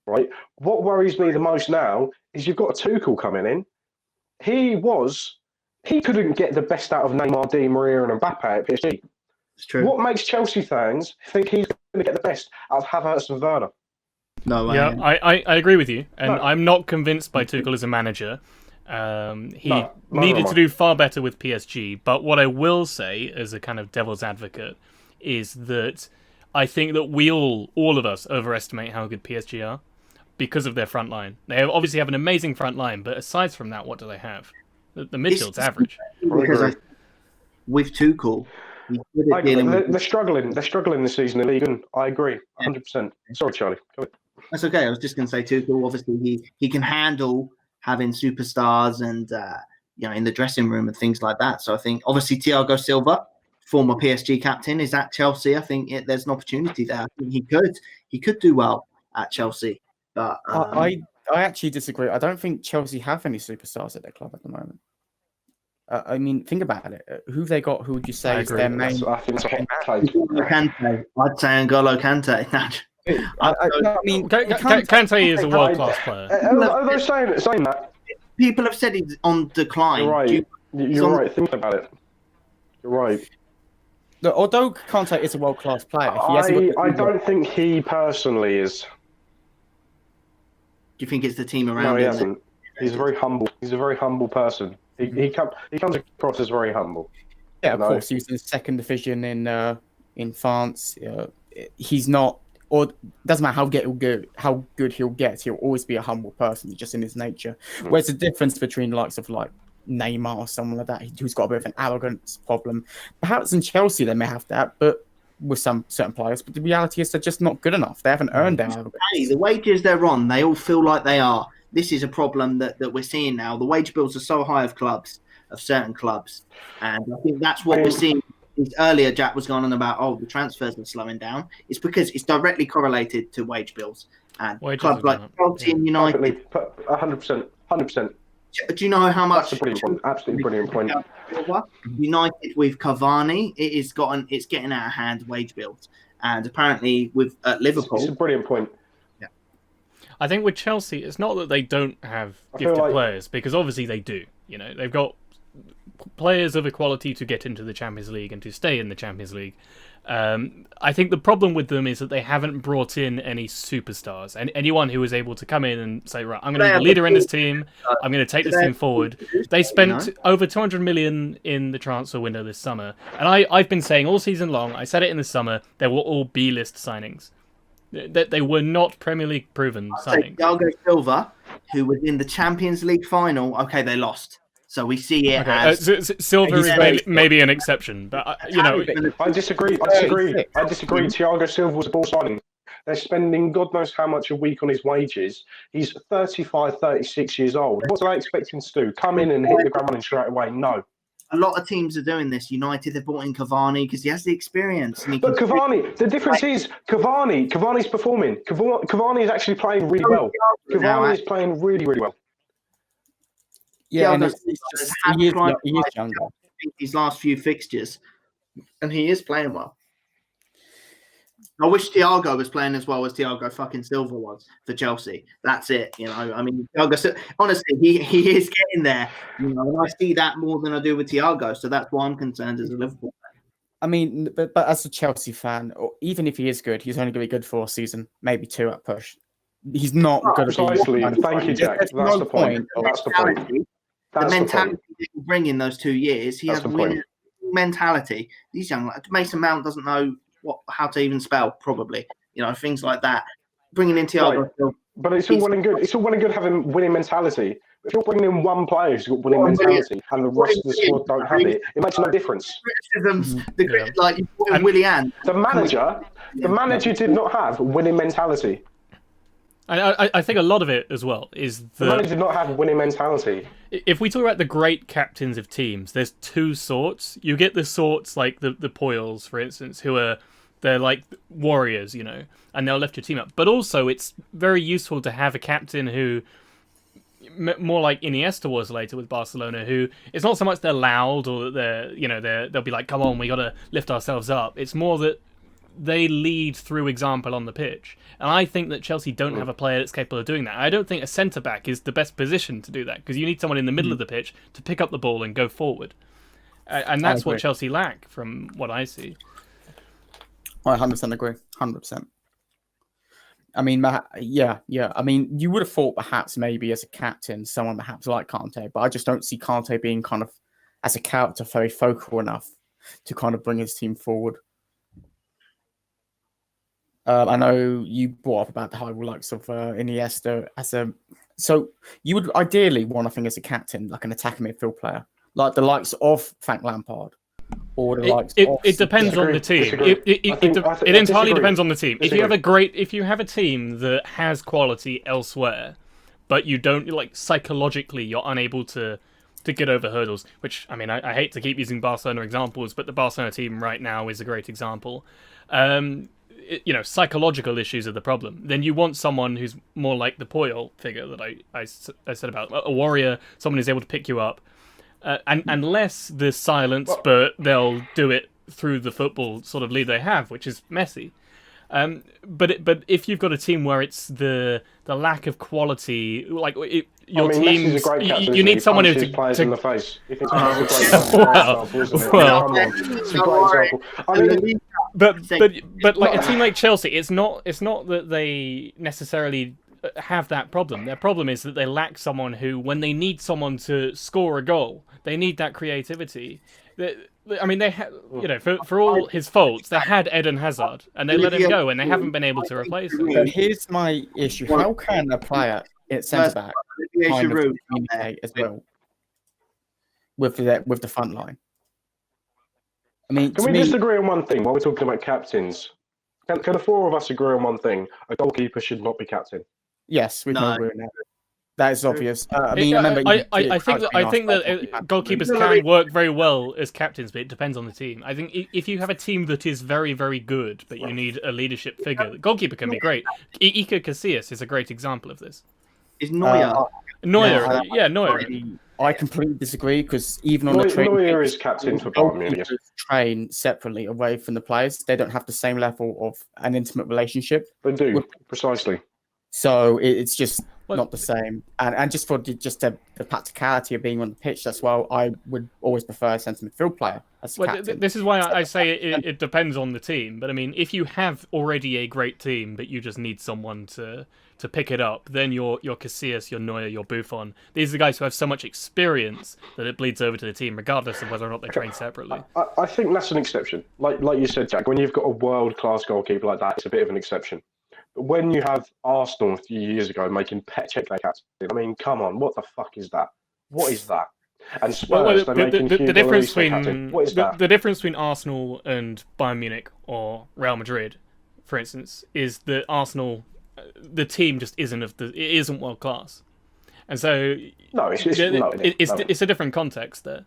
right? What worries me the most now is you've got Tuchel coming in. He couldn't get the best out of Neymar, Di Maria, and Mbappe at PSG. It's true. What makes Chelsea fans think he's going to get the best out of Havertz and Werner? No way. Yeah, I agree with you, and No. I'm not convinced by Tuchel as a manager. He No, needed to do far better with PSG, but what I will say as a kind of devil's advocate is that I think that we all of us overestimate how good PSG are because of their front line. They obviously have an amazing front line, but aside from that, what do they have? The midfield's average. Because with Tuchel, they're struggling. They're struggling this season in the league, and I agree 100%. Sorry, Charlie. Go ahead. That's okay. I was just going to say Tuchel. Obviously, he can handle having superstars and in the dressing room and things like that. So I think obviously Thiago Silva, former PSG captain, is at Chelsea. I think there's an opportunity there. I think he could do well at Chelsea. But I actually disagree. I don't think Chelsea have any superstars at their club at the moment. I mean, think about it. Who they got? Who would you say is their main? I think it's a hot take. Kante. I'd say N'Golo Kante. I mean, Kante is a world-class player. Are they saying that? People have said he's on decline. You're right. You're right. Think about it. You're right. Look, although Kante is a world-class player, I don't think he personally is. Do you think it's the team around him? No, he hasn't. He's very humble. He's a very humble person. He comes across as very humble. Yeah, of course. He's in the second division in France. He's not, or doesn't matter how good he'll get. He'll always be a humble person, just in his nature. Whereas the difference between the likes of like Neymar or someone like that, who's got a bit of an arrogance problem. Perhaps in Chelsea they may have that, but with some certain players. But the reality is they're just not good enough. They haven't earned their arrogance. Hey, the wages they're on, they all feel like they are. This is a problem that we're seeing now. The wage bills are so high of certain clubs. And I think that's what we're seeing. Earlier, Jack was going on about, the transfers are slowing down. It's because it's directly correlated to wage bills. And Wages clubs like Chelsea and United. 100%. 100%. Do you know how much? That's a brilliant point. Absolutely brilliant point. United with Cavani, it's getting out of hand wage bills. And apparently with Liverpool. It's a brilliant point. I think with Chelsea, it's not that they don't have gifted players, because obviously they do. They've got players of equality to get into the Champions League and to stay in the Champions League. I think the problem with them is that they haven't brought in any superstars, and anyone who is able to come in and say, right, I'm going to be the leader in this team, I'm going to take this team forward. They spent over 200 million in the transfer window this summer, and I've been saying all season long, I said it in the summer, they were all B-list signings. That they were not Premier League proven signings. Thiago Silva, who was in the Champions League final, they lost. So we see it as Silva is maybe an exception, but I disagree. Thiago Silva was a ball signing. They're spending God knows how much a week on his wages. He's 35, 36 years old. What do they expect him to do? Come in and hit the ground running straight away? No. A lot of teams are doing this. United, they've bought in Cavani because he has the experience. But Cavani, the difference is Cavani's performing. Cavani is actually playing really well. Cavani is playing really, really well. Yeah, and he is younger. His last few fixtures, and he is playing well. I wish Thiago was playing as well as Thiago fucking Silva was for Chelsea. That's it, I mean, Thiago, honestly, he is getting there. And I see that more than I do with Thiago, so that's why I'm concerned as a Liverpool fan. I mean, but as a Chelsea fan, or even if he is good, he's only going to be good for a season, maybe two at push. He's not going to be. Thank you, Jack. That's the point. That's the point. The mentality that you bring in those 2 years, he has a winning mentality. These young Mason Mount doesn't know how to even spell, probably. Things like that. Bringing in Thiago. Right. But it's all well and good. It's all well and good having winning mentality. If you're bringing in one player who's got winning mentality and the rest of the squad don't have it, it makes no difference. Like you put in Willian. The manager did not have winning mentality. I think a lot of it as well is the manager did not have winning mentality. If we talk about the great captains of teams, there's two sorts. You get the sorts like the Poyles, for instance, they're like warriors, and they'll lift your team up. But also, it's very useful to have a captain who, more like Iniesta was later with Barcelona, who it's not so much they're loud or that they'll be like, come on, we got to lift ourselves up. It's more that they lead through example on the pitch. And I think that Chelsea don't have a player that's capable of doing that. I don't think a centre-back is the best position to do that, because you need someone in the middle of the pitch to pick up the ball and go forward. And that's what Chelsea lack, from what I see. I 100% agree. 100%. I mean, yeah. I mean, you would have thought perhaps maybe as a captain, someone perhaps like Kante, but I just don't see Kante being kind of, as a character, very focal enough to kind of bring his team forward. I know you brought up about the high likes of Iniesta so you would ideally want, I think, as a captain, like an attacking midfield player, like the likes of Frank Lampard, or the likes of... It depends on the team. It entirely depends on the team. If you have a team that has quality elsewhere, but you don't, like, psychologically you're unable to get over hurdles, which, I mean, I hate to keep using Barcelona examples, but the Barcelona team right now is a great example. Psychological issues are the problem. Then you want someone who's more like the Puyol figure that I said about, a warrior, someone who's able to pick you up. And unless the silent spurt, they'll do it through the football sort of lead they have, which is messy. But if you've got a team where it's the lack of quality, like your team, you need someone who players in the face. If it's a great example. I mean, but like a team like Chelsea, it's not that they necessarily have that problem. Their problem is that they lack someone who, when they need someone to score a goal, they need that creativity. I mean, they for all his faults, they had Eden Hazard, and they let him go, and they haven't been able to replace him. But here's my issue: how can a player at centre back kind of communicate as well with the front line? I mean, can we just agree on one thing while we're talking about captains? Can the four of us agree on one thing? A goalkeeper should not be captain. Yes, we can agree on that. That is obvious. I think that goalkeepers can work very well as captains, but it depends on the team. I think if you have a team that is very, very good, but you need a leadership figure, the goalkeeper can be great. Iker Casillas is a great example of this. Is Neuer? Neuer. I completely disagree, because even on the train, Neuer is captain for Bayern Munich. Train separately away from the players. They don't have the same level of an intimate relationship. They do, precisely. So it's just not the same. And just for the practicality of being on the pitch, that's why I would always prefer a centre midfield player as captain. This is why I say it depends on the team. But I mean, if you have already a great team, but you just need someone to pick it up, then your Casillas, your Neuer, your Buffon, these are the guys who have so much experience that it bleeds over to the team, regardless of whether or not they train separately. I think that's an exception. Like you said, Jack, when you've got a world-class goalkeeper like that, it's a bit of an exception. But when you have Arsenal a few years ago making Pet Cech their captain, I mean, come on, what the fuck is that? What is that? And Spurs, the difference between Arsenal and Bayern Munich or Real Madrid, for instance, is that Arsenal, the team just isn't world class, and so it's a different context there.